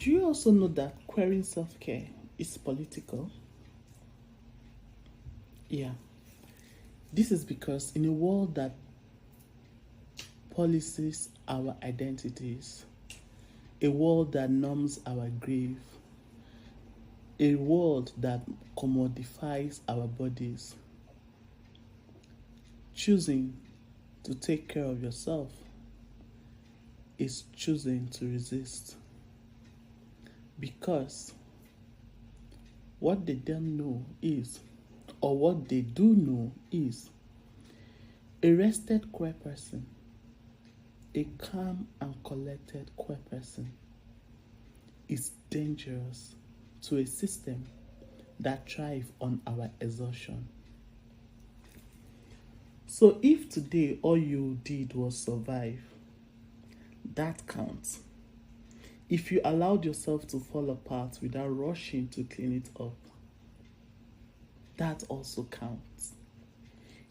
Do you also know that querying self-care is political? Yeah. This is because in a world that policies our identities, a world that numbs our grief, a world that commodifies our bodies, choosing to take care of yourself is choosing to resist. Because what they don't know is, or what they do know is, a rested queer person, a calm and collected queer person, is dangerous to a system that thrives on our exhaustion. So if today all you did was survive, that counts. If you allowed yourself to fall apart without rushing to clean it up, that also counts.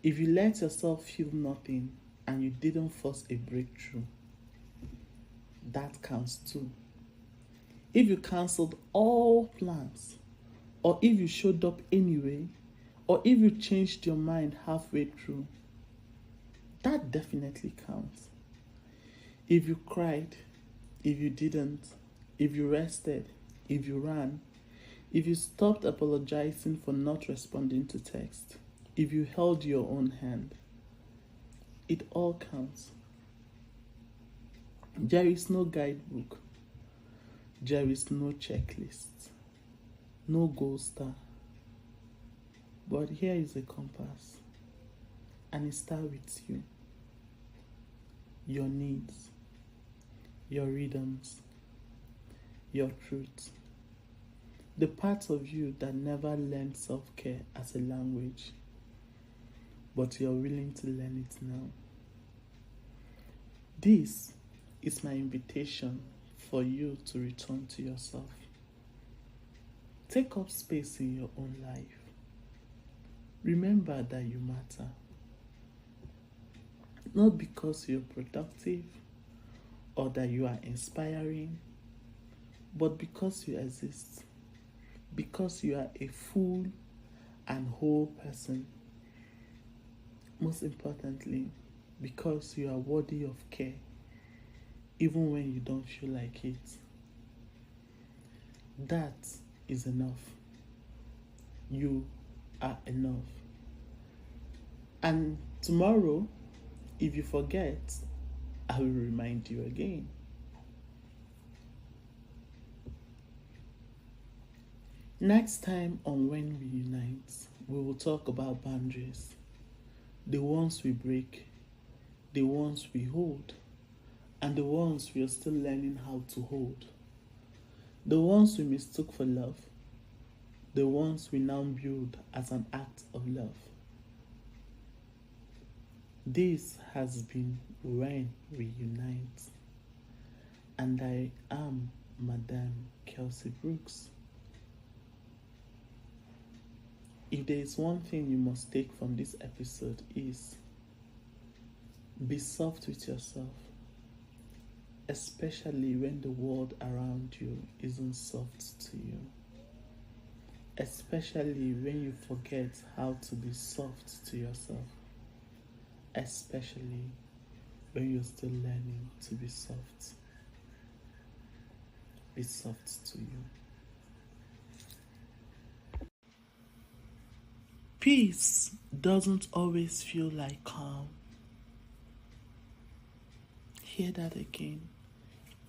If you let yourself feel nothing and you didn't force a breakthrough, that counts too. If you cancelled all plans, or if you showed up anyway, or if you changed your mind halfway through, that definitely counts. If you cried, if you didn't, if you rested, if you ran, if you stopped apologizing for not responding to text, if you held your own hand, it all counts. There is no guidebook. There is no checklist. No gold star. But here is a compass. And it starts with you. Your needs. Your rhythms. Your truth. The parts of you that never learned self-care as a language, but you're willing to learn it now. This is my invitation for you to return to yourself. Take up space in your own life. Remember that you matter. Not because you're productive or that you are inspiring, but because you exist. Because you are a full and whole person. Most importantly, because you are worthy of care, even when you don't feel like it. That is enough. You are enough. And tomorrow, if you forget, I will remind you again. Next time on When We Unite, we will talk about boundaries. The ones we break, the ones we hold, and the ones we are still learning how to hold. The ones we mistook for love, the ones we now build as an act of love. This has been When We Unite, and I am Madame Kelsey Brooks. If there is one thing you must take from this episode is be soft with yourself, especially when the world around you isn't soft to you. Especially when you forget how to be soft to yourself. Especially when you're still learning to be soft. Be soft to you. Peace doesn't always feel like calm. Hear that again.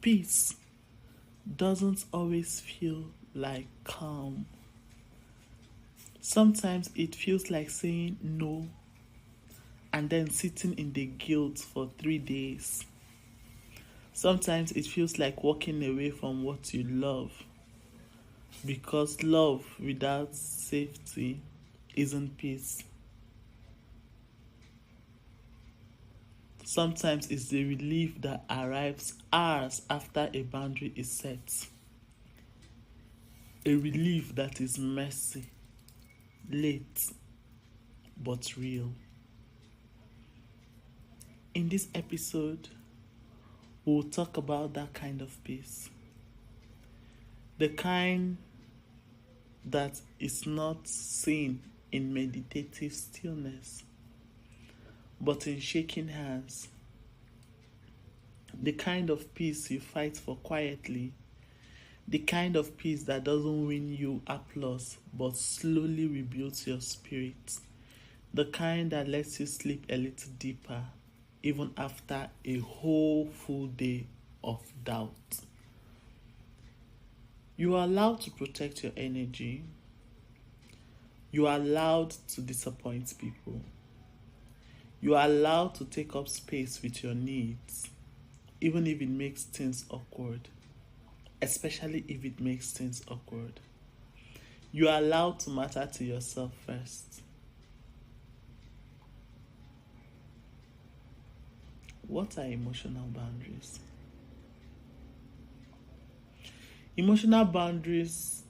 Peace doesn't always feel like calm. Sometimes it feels like saying no and then sitting in the guilt for 3 days. Sometimes it feels like walking away from what you love, because love without safety isn't peace. Sometimes it's the relief that arrives hours after a boundary is set. A relief that is messy, late, but real. In this episode, we'll talk about that kind of peace. The kind that is not seen in meditative stillness, but in shaking hands. The kind of peace you fight for quietly. The kind of peace that doesn't win you applause, but slowly rebuilds your spirit. The kind that lets you sleep a little deeper, even after a whole full day of doubt. You are allowed to protect your energy. You are allowed to disappoint people. You are allowed to take up space with your needs, even if it makes things awkward, especially if it makes things awkward. You are allowed to matter to yourself first. What are emotional boundaries? Emotional boundaries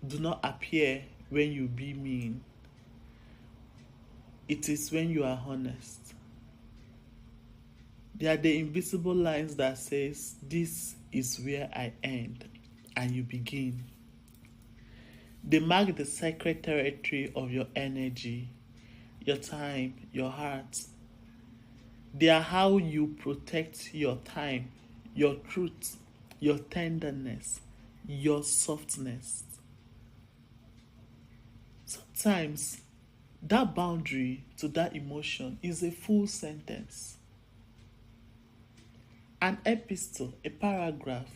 do not appear when you be mean. It is when you are honest. They are the invisible lines that says, this is where I end and you begin. They mark the sacred territory of your energy, your time, your heart. They are how you protect your time, your truth, your tenderness, your softness. Sometimes that boundary to that emotion is a full sentence, an epistle, a paragraph.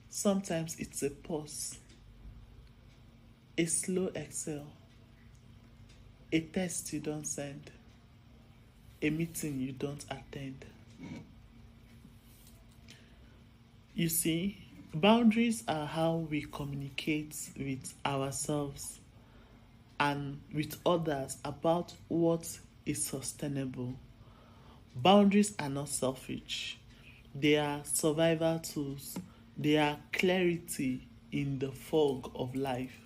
Sometimes it's a pause, a slow exhale, a text you don't send, a meeting you don't attend. You see, boundaries are how we communicate with ourselves and with others about what is sustainable. Boundaries are not selfish. They are survival tools. They are clarity in the fog of life.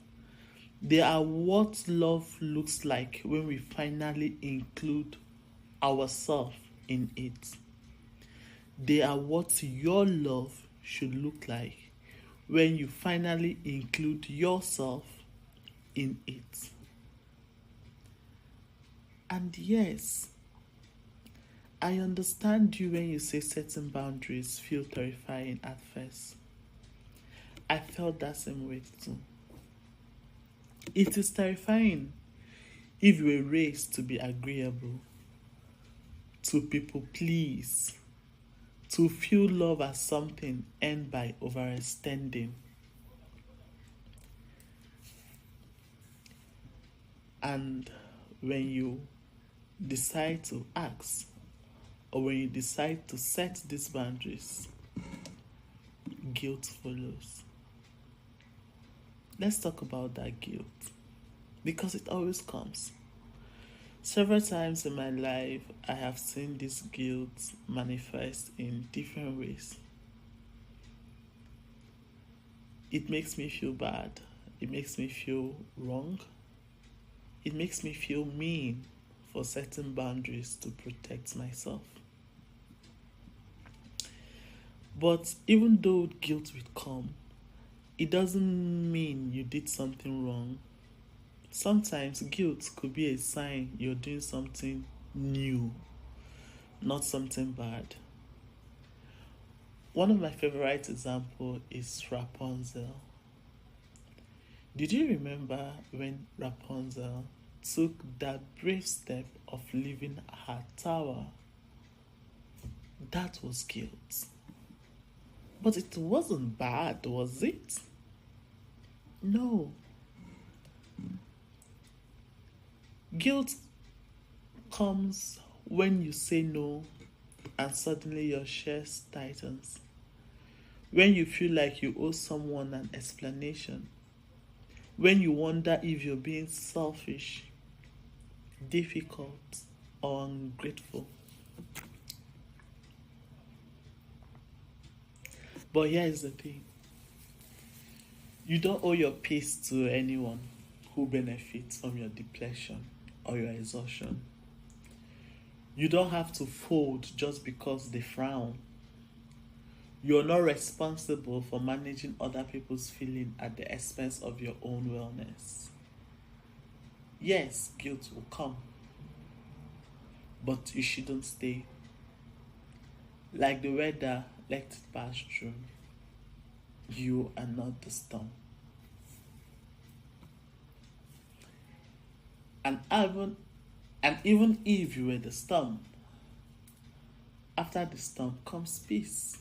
They are what love looks like when we finally include ourselves in it. They are what your love should look like when you finally include yourself in it. And yes, I understand you when you say certain boundaries feel terrifying at first. I felt that same way too. It is terrifying if you were raised to be agreeable, to people please, to feel love as something earned by overextending. And when you decide to ask, or when you decide to set these boundaries, guilt follows. Let's talk about that guilt, because it always comes. Several times in my life, I have seen this guilt manifest in different ways. It makes me feel bad. It makes me feel wrong. It makes me feel mean for setting boundaries to protect myself. But even though guilt will come, it doesn't mean you did something wrong. Sometimes guilt could be a sign you're doing something new, not something bad. One of my favorite examples is Rapunzel. Did you remember when Rapunzel took that brave step of leaving her tower? That was guilt. But it wasn't bad, was it? No. Guilt comes when you say no and suddenly your chest tightens. When you feel like you owe someone an explanation. When you wonder if you're being selfish, difficult, or ungrateful. But here is the thing. You don't owe your peace to anyone who benefits from your depletion or your exhaustion. You don't have to fold just because they frown. You're not responsible for managing other people's feeling at the expense of your own wellness. Yes, guilt will come, but you shouldn't stay. Like the weather, let it pass through. You are not the storm. And even if you were the storm, after the storm comes peace.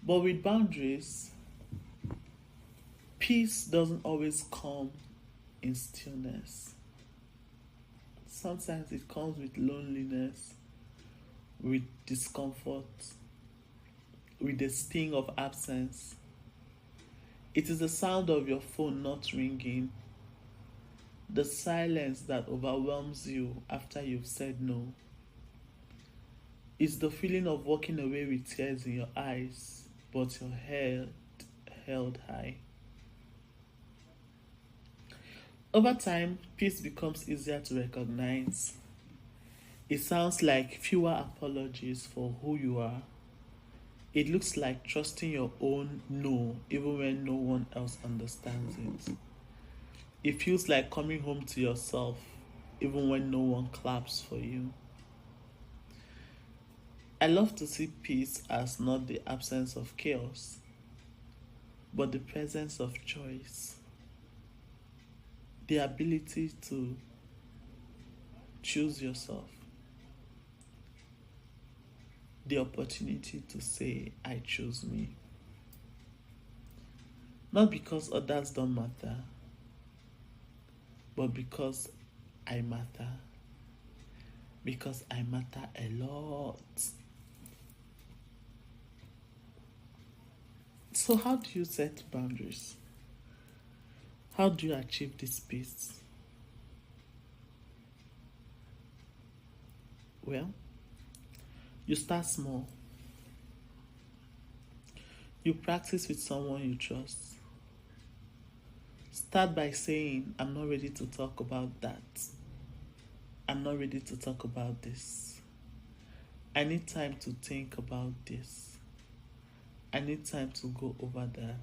But with boundaries, peace doesn't always come in stillness. Sometimes it comes with loneliness, with discomfort, with the sting of absence. It is the sound of your phone not ringing, the silence that overwhelms you after you've said no. It's the feeling of walking away with tears in your eyes, but your head held high. Over time, peace becomes easier to recognize. It sounds like fewer apologies for who you are. It looks like trusting your own no, even when no one else understands it. It feels like coming home to yourself, even when no one claps for you. I love to see peace as not the absence of chaos, but the presence of choice. The ability to choose yourself. The opportunity to say, I choose me. Not because others don't matter, but because I matter. Because I matter a lot. So how do you set boundaries? How do you achieve this peace? Well, you start small. You practice with someone you trust. Start by saying, I'm not ready to talk about that. I'm not ready to talk about this. I need time to think about this. I need time to go over that.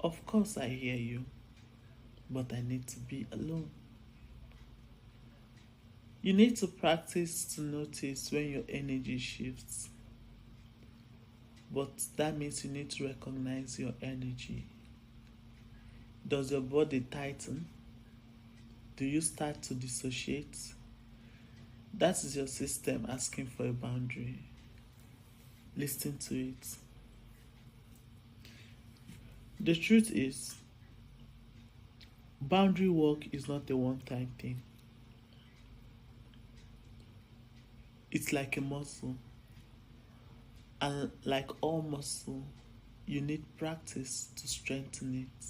Of course, I hear you, but I need to be alone. You need to practice to notice when your energy shifts. But that means you need to recognize your energy. Does your body tighten? Do you start to dissociate? That is your system asking for a boundary. Listen to it. The truth is, boundary work is not a one-time thing. It's like a muscle. And like all muscle, you need practice to strengthen it.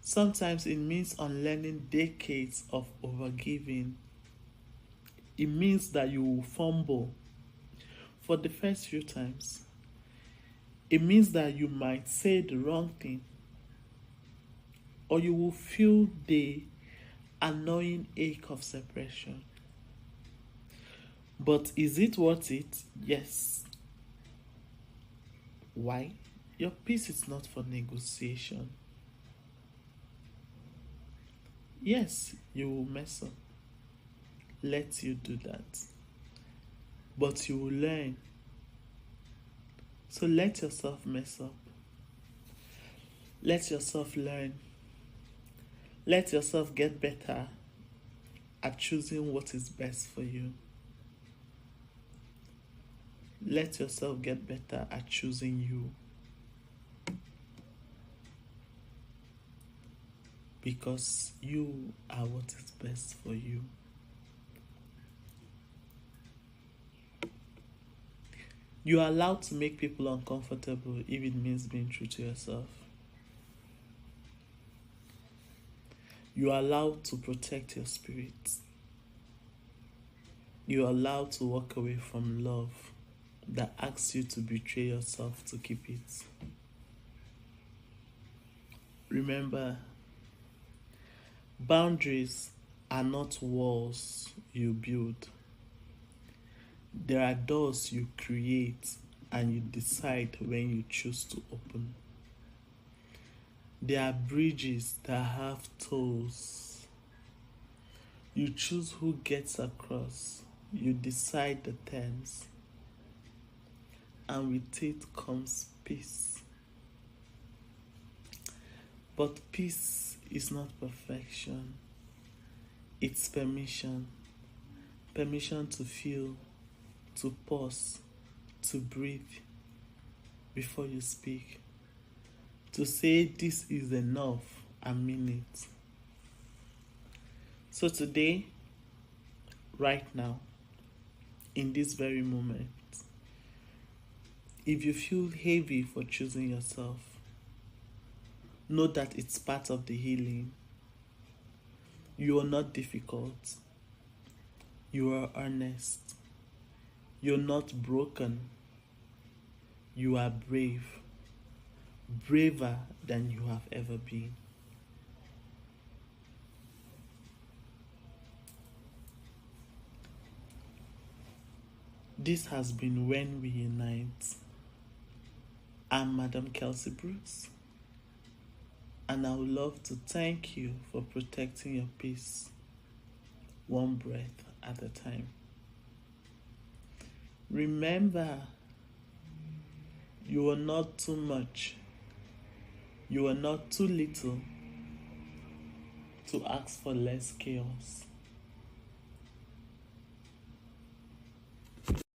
Sometimes it means unlearning decades of overgiving. It means that you will fumble for the first few times. It means that you might say the wrong thing, or you will feel the annoying ache of separation. But is it worth it? Yes. Why? Your peace is not for negotiation. Yes, you will mess up. Let you do that. But you will learn. So let yourself mess up. Let yourself learn. Let yourself get better at choosing what is best for you. Let yourself get better at choosing you. Because you are what is best for you. You are allowed to make people uncomfortable if it means being true to yourself. You are allowed to protect your spirit. You are allowed to walk away from love that asks you to betray yourself to keep it. Remember, boundaries are not walls you build. There are doors you create and you decide when you choose to open. There are bridges that have tolls. You choose who gets across. You decide the terms. And with it comes peace. But peace is not perfection. It's permission. Permission to feel, to pause, to breathe before you speak. To say this is enough and mean it. So today, right now, in this very moment, if you feel heavy for choosing yourself, know that it's part of the healing. You are not difficult. You are honest. You're not broken. You are brave. Braver than you have ever been. This has been When We Unite. I'm Madam Kelsey Brooks, and I would love to thank you for protecting your peace, one breath at a time. Remember, you are not too much. You are not too little to ask for less chaos.